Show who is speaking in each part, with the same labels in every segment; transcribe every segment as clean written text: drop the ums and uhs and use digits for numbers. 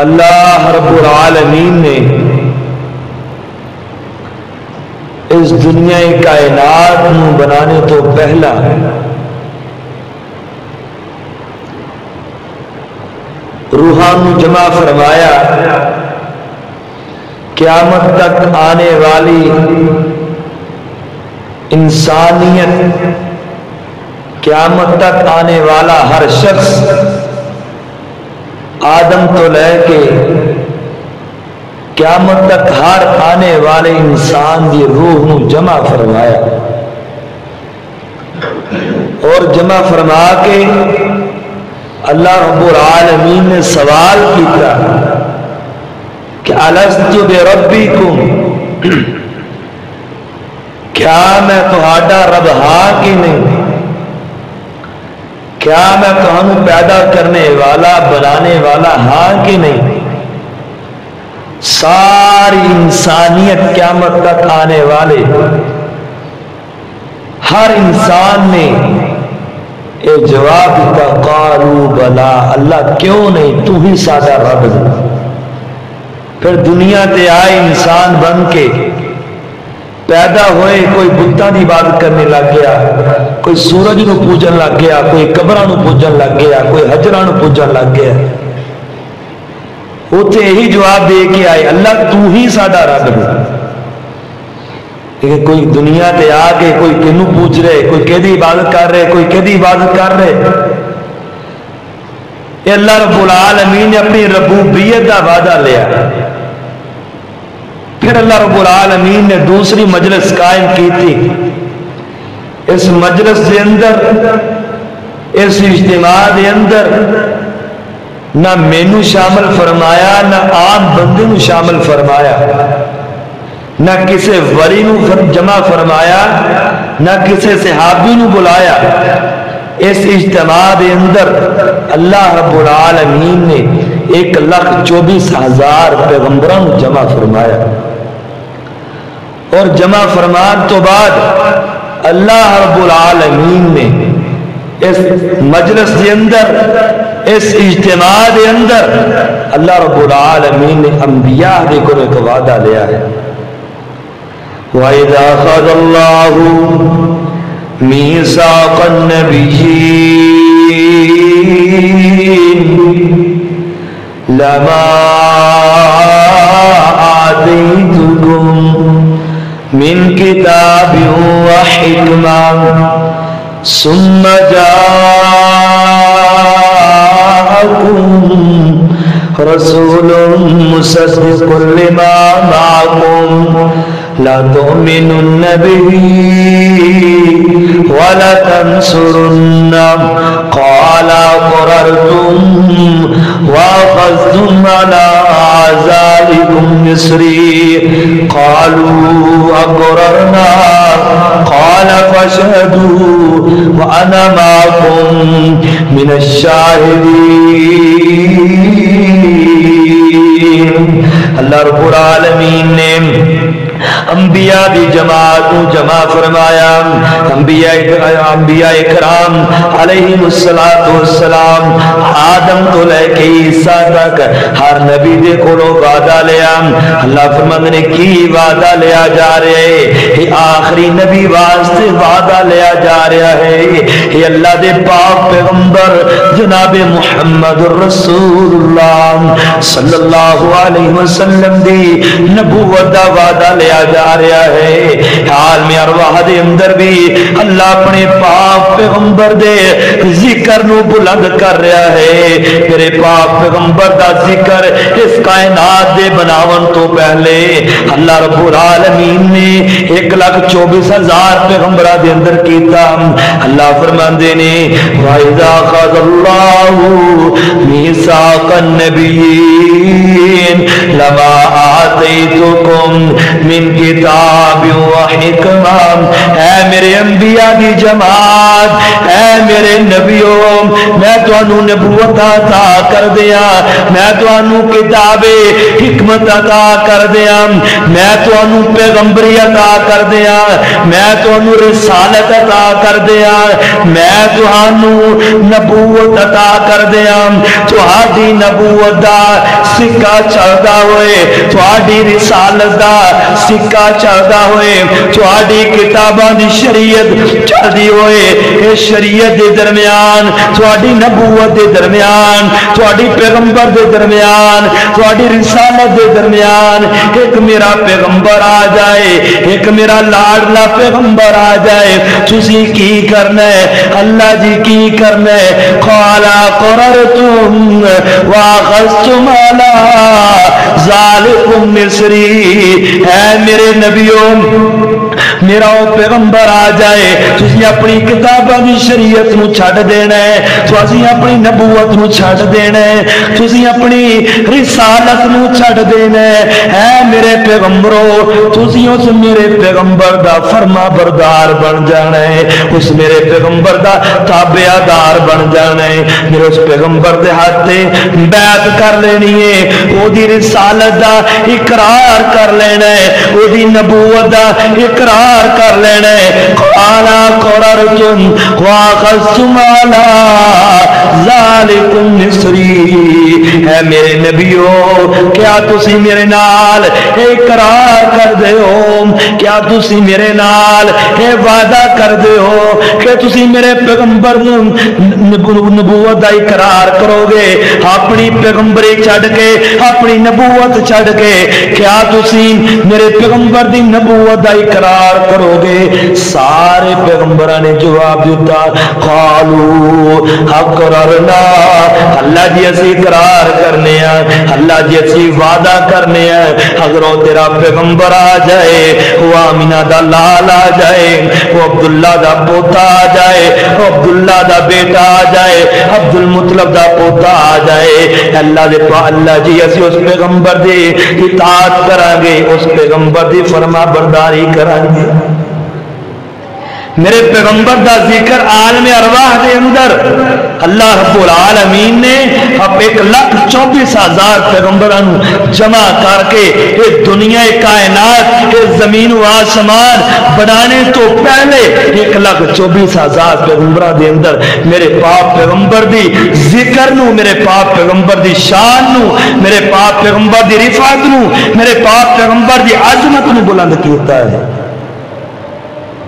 Speaker 1: اللہ رب العالمین نے اس دنیا کائنات نو بنانے تو پہلا روحان نو جمع فرمایا، قیامت تک آنے والی انسانیت، قیامت تک آنے والا ہر شخص آدم تو لے کے قیامت تک ہر آنے والے انسان دی روح نو جمع فرمایا، اور جمع فرما کے اللہ رب العالمین نے سوال کیا کہ الست بربکم، کیا میں تہاڈا رب ہاں کہ نہیں؟ کیا میں تمہیں پیدا کرنے والا بنانے والا ہاں کہ نہیں؟ ساری انسانیت قیامت تک آنے والے ہر انسان نے یہ جواب دیتا، قالوا بلا، اللہ کیوں نہیں، تو ہی سادہ رب ہے۔ پھر دنیا تے آئے انسان بن کے پیدا ہوئے، کوئی بتاں دی عبادت کرنے لگ گیا، کوئی سورج نو پوجن لگ گیا، کوئی قبراں نو پوجن لگ گیا، کوئی حجراں نو پوجن لگ گیا۔ اتنے یہی جواب دے کے آئے، اللہ تو ہی ساڈا رب ہے۔ لیکن کوئی دنیا تے آ کے کوئی کنوں پوچھ رہے، کوئی کہدی عبادت کر رہے، کوئی کہدی عبادت کر رہے۔ یہ اللہ رب العالمین نے اپنی ربوبیت کا وعدہ لیا۔ پھر اللہ رب العالمین نے دوسری مجلس قائم کی تھی۔ اس مجلس کے اندر، اس اجتماع کے اندر نہ مینو شامل فرمایا، نہ عام بندے نو شامل فرمایا، نہ کسی ولی نو جمع فرمایا، نہ کسی صحابی نو بلایا۔ اس اجتماع کے اندر اللہ رب العالمین نے 1,24,000 پیغمبروں جمع فرمایا، اور جمع فرمان تو بعد اللہ رب العالمین نے اس مجلس کے اندر، اس اجتماع کے اندر اللہ رب العالمین نے انبیاء دے کو ایک وعدہ لیا ہے۔ وَإِذَا أَخَذَ اللَّهُ مِيثَاقَ النَّبِيِّينَ لَمَا آتَيْتُكُم مِّن كِتَابٍ وَحِكْمَةٍ ثُمَّ جَاءَكُم رَّسُولٌ مُّصَدِّقٌ لِّمَا مَعَكُمْ لَتُؤْمِنُنَّ بِهِ وَلَتَنصُرُنَّهُ قَالَ أَقْرَرْتُمْ وَأَخَذْتُمْ عَلَىٰ ذَٰلِكُمْ إِصْرِي قَالُوا أَقْرَرْنَا قَالَ فَاشْهَدُوا وَأَنَا مَعَكُمْ مِنَ الشَّاهِدِينَ۔ اللہ رب العالمین نے انبیاء دی جماعت کو جمع فرمایا۔ انبیاء اکرام علیہ السلام آدم تو لے کے عیسیٰ تک ہر نبی دے کولو وعدہ لیا۔ اللہ فرماندے نے کی وعدہ لیا جا رہا ہے؟ یہ آخری نبی واسطے وعدہ لیا جا رہا ہے۔ یہ اللہ دے پاک پیغمبر جناب محمد رسول اللہ صلی اللہ علیہ وسلم دی نبوت دا وعدہ لیا جا رہا ہے۔ عالم ارواح دے اندر بھی اللہ اپنے پاک پیغمبر دے ذکر نو بلند کر رہا ہے۔ میرے پاک پیغمبر دا ذکر اس کائنات دے بناون تو پہلے اللہ رب العالمین نے 1,24,000 پیغمبرہ دے اندر کیتا۔ اللہ فرماندے نے وَإِذَا أَخَذَ اللَّهُ مِيثَاقَ النَّبِيِّينَ لَمَا آتَيْتُكُم مِّن كِتَابٍ وَحِكْمَةٍ فرمان اے میرے انبیاء دی جماعت اے میرے نبیوں میں تانوں نبوت عطا کر دیا میں تانوں کتاب حکمت عطا کر دیا میں تانوں پیغمبری عطا کر دیا میں تانوں رسالت عطا کر دیا میں تانوں نبوت عطا کر دیا تہاڈی نبوت دا سکہ چلدا ہوئے تہاڈی رسالت دا سکہ چلدا ہوئے تہاڈی کتاباں دی شریعت چلدی ہوئے اے شریعت دے درمیان تہاڈی نبوت دے درمیان تہاڈی پیغمبر دے درمیان تہاڈی رسالت دے درمیان ایک میرا پیغمبر آ جائے ایک میرا لاڈلا پیغمبر آ جائے تسی کی کرنا ہے اللہ جی کی کرنا ہے قالا قررتم واخذتم علی ذالکم مصری اے میرے نبیوں میرا پیغمبر آ جائے تسی اپنی کتاباں دی شریعت نو چھڈ دینا ہے تسی اپنی نبوت نو چھڈ دینا ہے تسی اپنی رسالت نو چھڈ دینا ہے اے میرے پیغمبرو تسی اس میرے پیغمبر دا فرما بردار بن جانا ہے اس میرے پیغمبر دا تابع دار بن جانا ہے میرے اس پیغمبر دے ہاتھ تے بیعت کر لینی ہے او دی رسالت دا اقرار کر لینا ہے او دی نبوت دا اقرار کر لینا ہے قالا قررتم واخذتم علی ذالکم مصری اے میرے نبیو کیا تسی میرے نال اقرار کر دے ہو کیا تسی میرے نال وعدہ کر دے ہو کہ تسی میرے پیغمبر نبوت دا اقرار کرو گے اپنی پیغمبری چھڑ کے اپنی نبوت چھڑ کے کیا تسی میرے پیغمبر دی نبوت دا اقرار کرو گے سارے پیغمبروں نے جواب دیتا قالو اقررنا اللہ جی اسی اقرار کرنے ہیں اللہ جی اسی وعدہ کرنے ہیں اگر وہ تیرا پیغمبر آ جائے وہ آمینہ دا لال آ جائے وہ عبداللہ دا پوتا آ جائے وہ عبداللہ دا بیٹا آ جائے عبد المطلب دا پوتا آ جائے اللہ دے پا اللہ جی اسی اس پیغمبر دی اطاعت کریں گے اس پیغمبر دی فرما برداری کریں گے میرے پیغمبر دا ذکر عالم ارواح دے اندر اللہ رب العالمین نے اب 1,24,000 پیغمبران جمع کر کے یہ دنیا کائنات یہ زمین و آسمان بنانے تو پہلے 1,24,000 پیغمبران دے اندر میرے پاک پیغمبر دی ذکر نو میرے پاک پیغمبر دی شان نو میرے پاک پیغمبر دی رفعت نو میرے پاک پیغمبر دی عظمت نو بلند کیتا ہے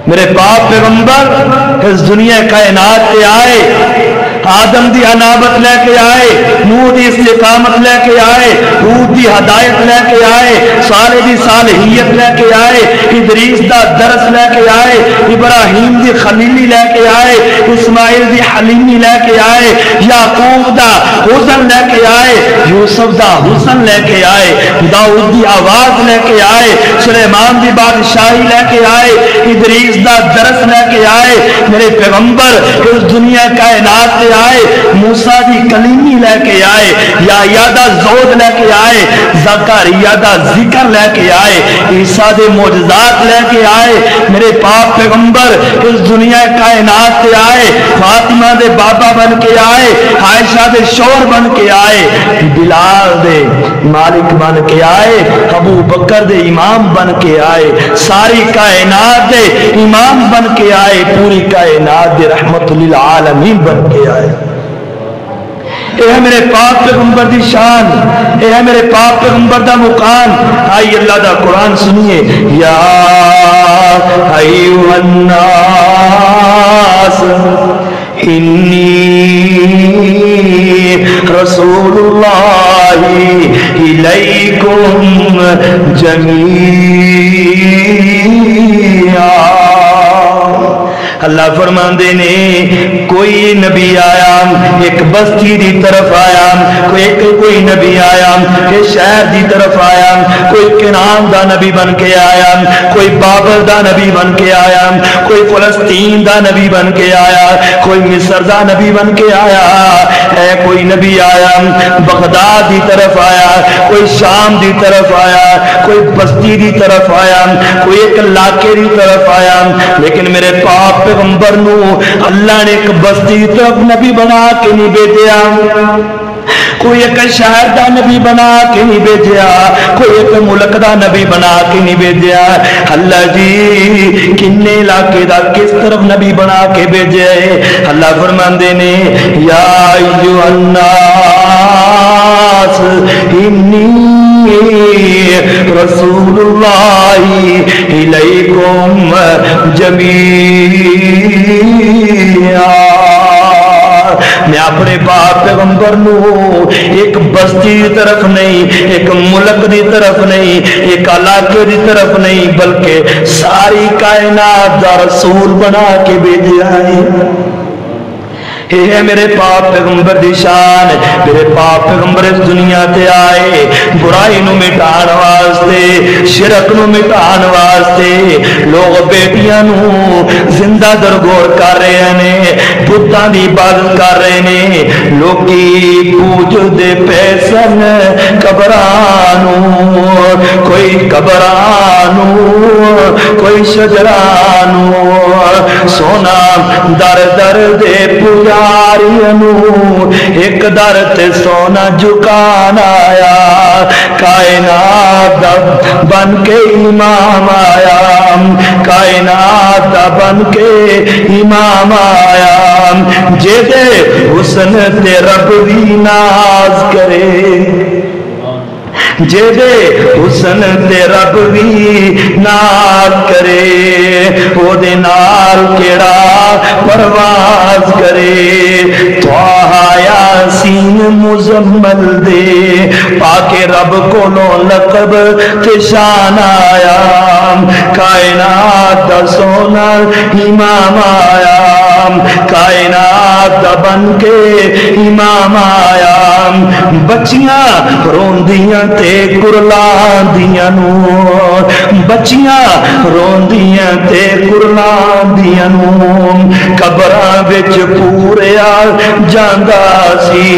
Speaker 1: میرے پاک پیغمبر اس دنیا کائنات کے آئے آدم دی انابت لے کے آئے نوح دی استقامت لے کے آئے ہود دی ہدایت لے کے آئے صالح دی صالحیت لے کے آئے ادریس دا درس لے کے آئے ابراہیم دی خلیلی لے کے آئے اسماعیل دی حلیمی لے کے آئے یعقوب دا حسن لے کے آئے یوسف دا حسن لے کے آئے داؤد دی آواز لے کے آئے سلیمان دی بادشاہی لے کے آئے ادریس دا درس لے کے آئے میرے پیغمبر اس دنیا کائنات لے آئے موسیٰ دی کلیمی لے کے آئے یحییٰ دا زہد لے کے آئے زکریا دا ذکر لے کے آئے عیسیٰ دے معجزات لے کے آئے میرے پاک پیغمبر اس دنیا کائنات لے آئے فاطمہ دے بابا بن کے آئے عائشہ دے شور بن کے آئے بلال دے مالک بن کے آئے ابو بکر دے امام بن کے آئے ساری کائنات دے امام بن کے آئے پوری کائنات دے رحمت للعالمین بن کے آئے اے ہے میرے پاک پیغمبر دی شان اے ہے میرے پاک پیغمبر دا مقام آئی اللہ دا قرآن سنیے یا ایوہ الناس انی رسول اللہ الیکم جمیعا اللہ فرماندے نے کوئی نبی آیا ایک بستی دی طرف آیا، کوئی نبی آیا ایک شہر دی طرف آیا، کوئی کنعان دا نبی بن کے آیا، کوئی بابل دا نبی بن کے آیا، کوئی فلسطین دا نبی بن کے آیا، کوئی مصر دا نبی بن کے آیا ہے، کوئی نبی آیا بغداد دی طرف آیا، کوئی شام دی طرف آیا، کوئی بستی دی طرف آیا، کوئی ایک علاقے دی طرف آیا، لیکن میرے پاک پیغمبر نو اللہ نے ایک بستی دی طرف نبی بنا کے نہیں بھیجا، کوئی ایک شہر دا نبی بنا کے نہیں بھیجا، کوئی ایک ملک دا نبی بنا کے نہیں بھیجا۔ اللہ جی کنے علاقے دا کس طرف نبی بنا کے بھیجے؟ اللہ فرماندے نے یا ایھا الناس انی رسول اللہ الیکم جمیعا، میں اپنے باپ پیغمبر نو ایک بستی دی طرف نہیں، ایک ملک دی طرف نہیں، ایک علاقے دی طرف نہیں، بلکہ ساری کائنات دا رسول بنا کے بھیجا ہے۔ یہ ہے میرے پاک پیغمبر دی شان۔ میرے پاک پیغمبر اس دنیا تے آئے برائی نو مٹان واسطے، شرک نو مٹان واسطے۔ لوگ بیٹیاں نو زندہ درگور کر رہے ہیں، بتاں دی عبادت کر رہے ہیں، لوکی پوج دے پیسن قبرانو، کوئی قبرانو کوئی شجرانو، سونا در در دے پوجا ایک در تے سونا جھکان آیا، کائنات دا بن کے امام آیا، کائنات دا بن کے امام آیا، جے دے حسن تے رب بھی ناز کرے، جے دے حسن تے رب بھی ناز کرے، او دے نال کیڑا پرواز کرے۔ طٰہٰ یاسین مزمل دے پاکے رب کو لو لقب تے شان آیا، کائنات دا سونا امام آیا، کائنات دا بن کے امام آیا۔ بچیاں روندیاں تے کرلاندیاں نو، بچیاں روندیاں تے کرلاندیاں نو، قبراں وچ پوریا جاندا سی،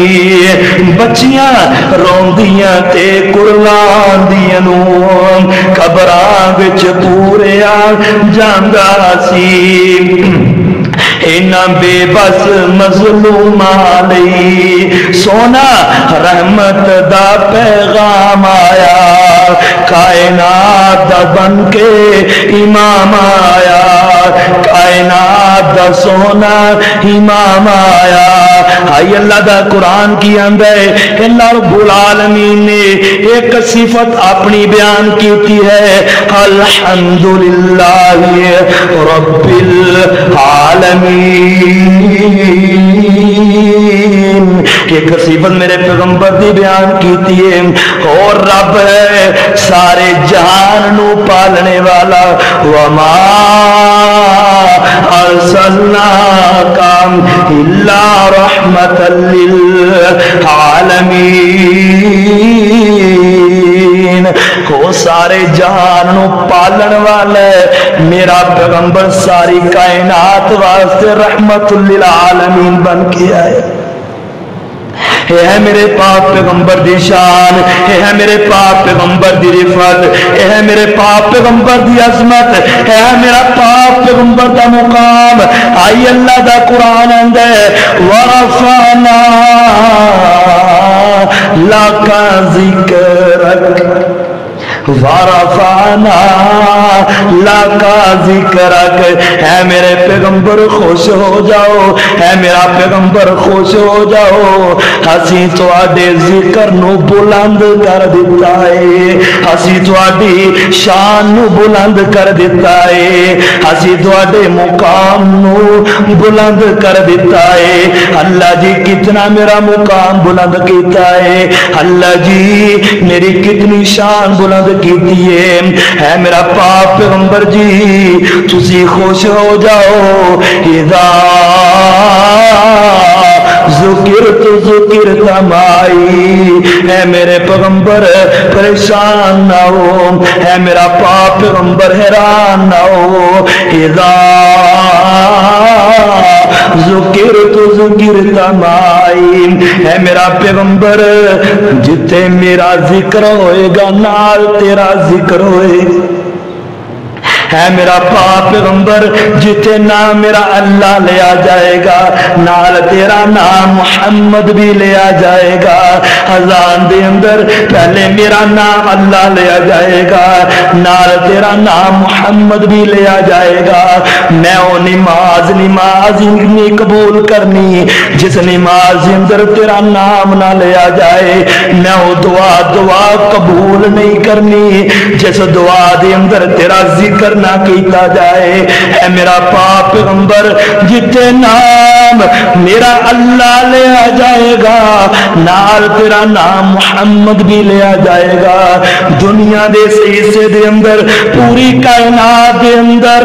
Speaker 1: بچیاں روندیاں تے کرلاندیاں نو، قبراں وچ پوریا جاندا سی۔ اینا بے بس مظلوماں لئی سونا رحمت دا پیغام آیا، کائنات دا بن کے امام آیا، کائنات دا سونا امام آیا۔ آئی اللہ دا قرآن کی اندر اللہ رب العالمین نے ایک صفت اپنی بیان کی ہے، الحمدللہ رب العالمین۔ ایک صفت میرے پیغمبر دی بیان کی ہے، اور رب ہے سارے جہان نو پالنے والا، وما ارسلناک الا رحمت للعالمین، وہ سارے جہان نو پالن والا ہے، میرا پیغمبر ساری کائنات واسطے رحمت للعالمین بن کے آئے۔ اے ہے میرے پاک پیغمبر دی شان، اے ہے میرے پاک پیغمبر دی رفعت، اے ہے میرے پاک پیغمبر دی عظمت، اے ہے میرا پاک پیغمبر دا مقام۔ آئی اللہ دا قرآن اندر وَرَفَعْنَا لَكَ ذِكْرَكَ وَرَفَعْنَا لَكَ ذِكْرَكَ۔ اے میرے پیغمبر خوش ہو جاؤ، اے میرا پیغمبر خوش ہو جاؤ، ہسی تواڈے ذکر نو بلند کر دیتا ہے، ہسی تواڈی شان نو بلند کر دیتا ہے، ہسی تواڈے مقام نو بلند کر دیتا ہے۔ اللہ جی کتنا میرا مقام بلند کیتا ہے، اللہ جی میری کتنی شان بلند کیتی ہے۔ اے میرا پاک پیغمبر جی تسی خوش ہو جاؤ، اذا ذکرت ذکرت معی، اے میرے پیغمبر پریشان نہ ہو، اے میرا پاک پیغمبر حیران نہ ہو، اذا ذکرت ذکرت معی، اے میرا پیغمبر جتے میرا ذکر ہوئے گا نال تیرا ذکر ہوئے گا، ہے میرا پاک پیغمبر جتے نام میرا اللہ لیا جائے گا نال تیرا نام محمد بھی لیا جائے گا، اذان دے اندر پہلے میرا نام اللہ لیا جائے گا نال تیرا نام محمد بھی لیا جائے گا، میں وہ نماز نہیں قبول کرنی جس نماز اندر تیرا نام نہ لیا جائے، میں وہ دعا قبول نہیں کرنی جس دعا دے اندر تیرا ذکر نہ کیتا جائے، اے میرا پاک پیغمبر جتے نام میرا اللہ لیا جائے گا نال تیرا نام محمد بھی لیا جائے گا، دنیا دے حصے دے اندر پوری کائنات دے اندر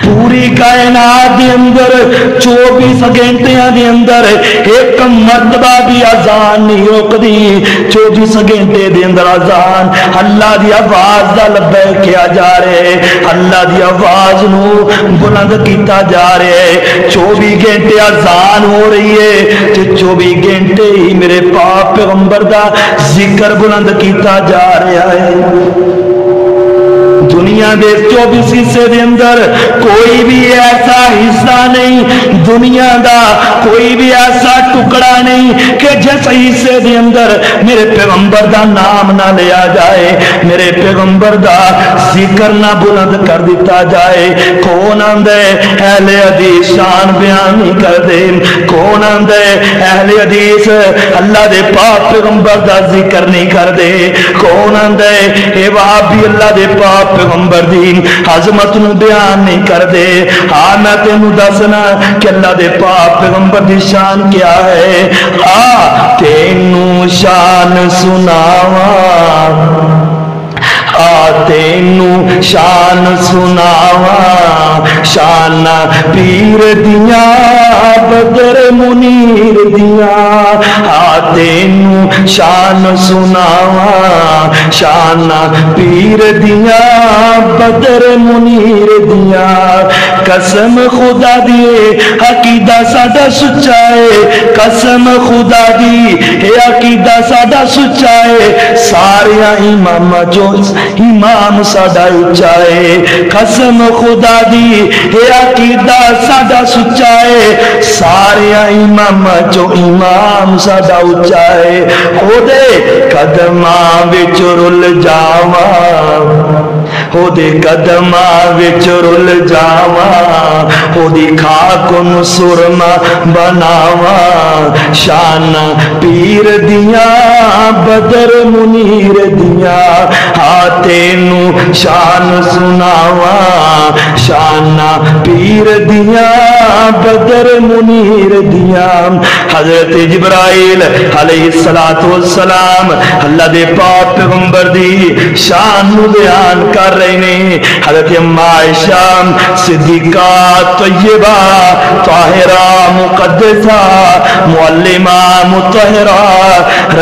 Speaker 1: پوری کائنات دے اندر 24 گھنٹیاں دے اندر ایک مرتبہ بھی اذان نہیں رکدی، 24 گھنٹے دے اندر اذان اللہ دی آواز دا لبیک کیا جا رہے، اللہ دی آواز نو بلند کیتا جا رہے، 24 گھنٹے اذان ہو رہی ہے تے 24 گھنٹے ہی میرے پاک پیغمبر دا ذکر بلند کیتا جا رہا ہے۔ دنیا دے 24 حصے دے اندر کوئی بھی ایسا حصہ نہیں، دنیا دا کوئی بھی ایسا ٹکڑا نہیں کہ جس حصے دے اندر میرے پیغمبر دا نام نہ لیا جائے، میرے پیغمبر دا ذکر نہ بلند کر دیتا جائے۔ کون آندے اہل حدیث شان بیان نہیں کر دے، کون آندے اہل حدیث اللہ دے پاک پیغمبر دا ذکر نہیں کر دے، کون آندے اے وہابی اللہ دے پاک پیغمبر دی عظمت نو بیان نہیں کر دے۔ ہاں میں تینوں دسنا کہ اللہ دے پاک پیغمبر دی شان کیا ہے، تینوں شان سناواں، تینوں شان سناواں، شان پیر دیاں بدر منیر دیاں، تینوں شان سناواں، شان پیر دیاں بدر منیر دیاں، قسم خدا دی عقیدہ ساڈا سچا ہے، قسم خدا دی عقیدہ ساڈا سچا ہے، سارے امام جو امام ساڈا اچا ہے، قسم خدا دی عقیدہ ساڈا سچا ہے، سارے امام جو امام ساڈا اچا ہے، او دے قدماں وچ رل جاواں، او دے قدماں وچ رل جاواں، او دی خاک نو سرما بناواں، شان پیر دیاں بدر منیر دیاں، تینوں شان سناواں، شان پیر دیاں بدر منیر دیاں۔ حضرت جبرائیل علیہ السلام اللہ دے پاک پیغمبر دی شان نو بیان کر رہے ہیں۔ حضرت اما عائشہ صدیقہ طیبہ طاہرہ مقدسہ معلمہ مطہرہ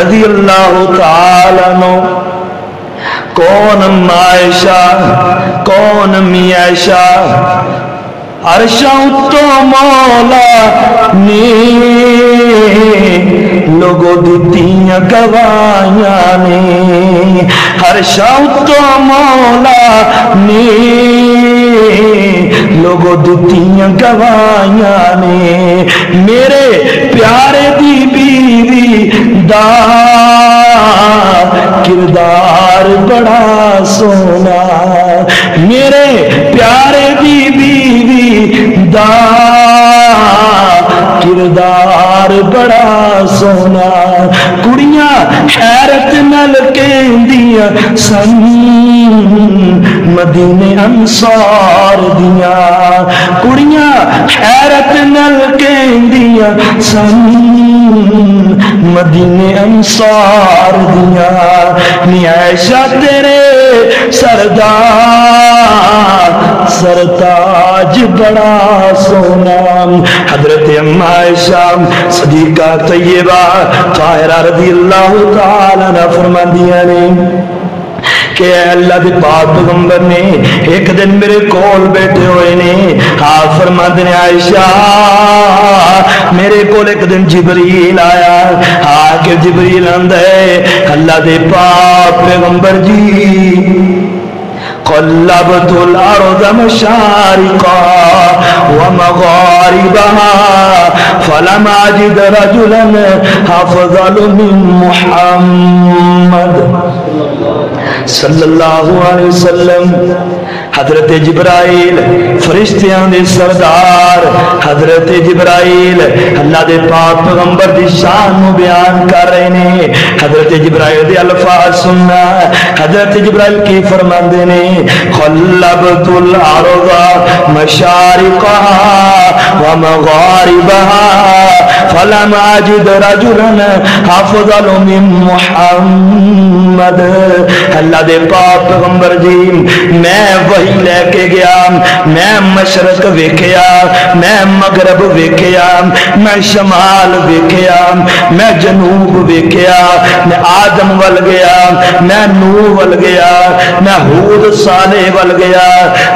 Speaker 1: رضی اللہ تعالی عنہ، کون اما عائشہ کون امی عائشہ، عرشاں تو مولا نے لوگوں دتیاں گواہیاں نے، عرشاں تو مولا نے لوگوں دتیاں گواہیاں نے، میرے پیارے دی بیوی دا کردار بڑا سونا، میرے پیارے دی بیوی دا کردار بڑا سونا، کڑیاں حیرت نال کہندیاں سن مدینے انصار دیاں، کڑیاں حیرت نال کہندیاں سن مدینے انصار دیا نی عائشہ تیرے سردار سرتاج بڑا سونا حضرت ام عائشہ صدیقہ طیبہ طاہرہ رضی اللہ تعالیٰ عنہ فرماندیاں نے کہ اے اللہ دے پاک پیغمبر نے ایک دن میرے کول بیٹھے ہوئے نے آپ فرماتے ہیں عائشہ میرے کول ایک دن جبریل آیا کہ جبریل آندے اللہ دے پاک پیغمبر جی قلبت الارض مشارقا ومغاربها فلم اجد رجلا افضل من محمد صلی اللہ علیہ وسلم حضرت جبرائیل فرشتیاں دے سردار حضرت جبرائیل اللہ دے پاک پیغمبر دی شان نو بیان کر رہے نے حضرت جبرائیل دے الفاظ سننا حضرت جبرائیل کی فرماندے نے قلبت الارض مشارقها ومغاربها فلم اجد رجلا افضل من محمد اللہ دے پاک پیغمبر جی میں وہی لے کے گیا میں مشرق ویکھیا میں مغرب ویکھیا میں شمال ویکھیا میں جنوب ویکھیا میں آدم ول گیا میں نوح ول گیا میں ہود صالح ول گیا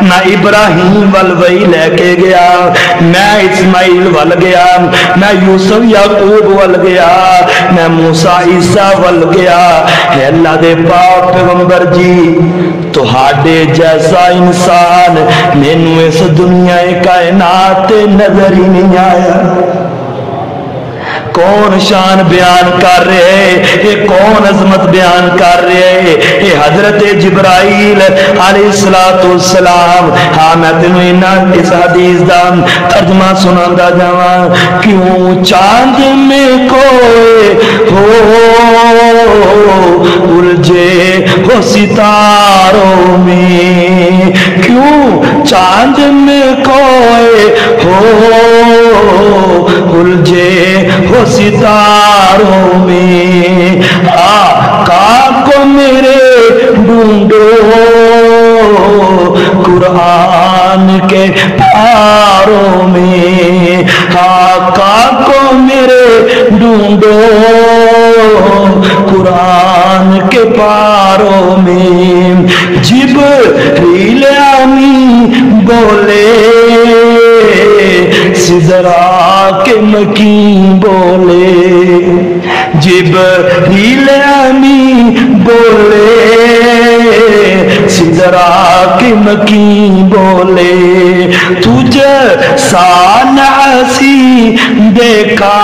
Speaker 1: میں ابراہیم ول وہی لے کے گیا میں اسماعیل ول گیا میں یوسف یعقوب ول گیا میں موسیٰ عیسیٰ ول گیا ہے اللہ دے پاک پیغمبر جی تو ہاڈے جیسا انسان مینوں اس دنیا کائنات نظر ہی نہیں آیا کون شان بیان کر رہے یہ کون عظمت بیان کر رہے یہ حضرت جبرائیل علیہ السلام ہاں میں تینوں اس حدیث دا ترجمہ سناندا جاواں کیوں چاند میں کوئے ہو الجھے ہو ستاروں میں کیوں چاند میں کوئے ہو الجھے ہو ستاروں میں آقا کو میرے ڈھونڈو قرآن کے پاروں میں آقا کو میرے ڈھونڈو قرآن کے پاروں میں جبریل امین بولے سدرا کے مکین بولے جبریل امین بولے سدرا کے مکین بولے تجھے سانعسی دیکھا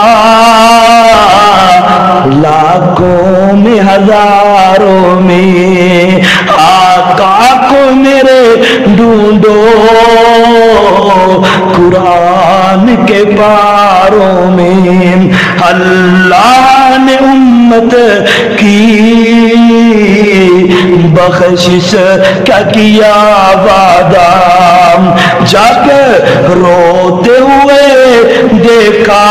Speaker 1: لاکھوں میں ہزاروں میں آقا کو میرے ڈھونڈو قرآن کے پاروں میں اللہ نے امت کی بخشش کا کیا وعدہ جب روتے ہوئے دیکھا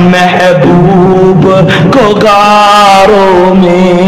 Speaker 1: محبوب کو غاروں میں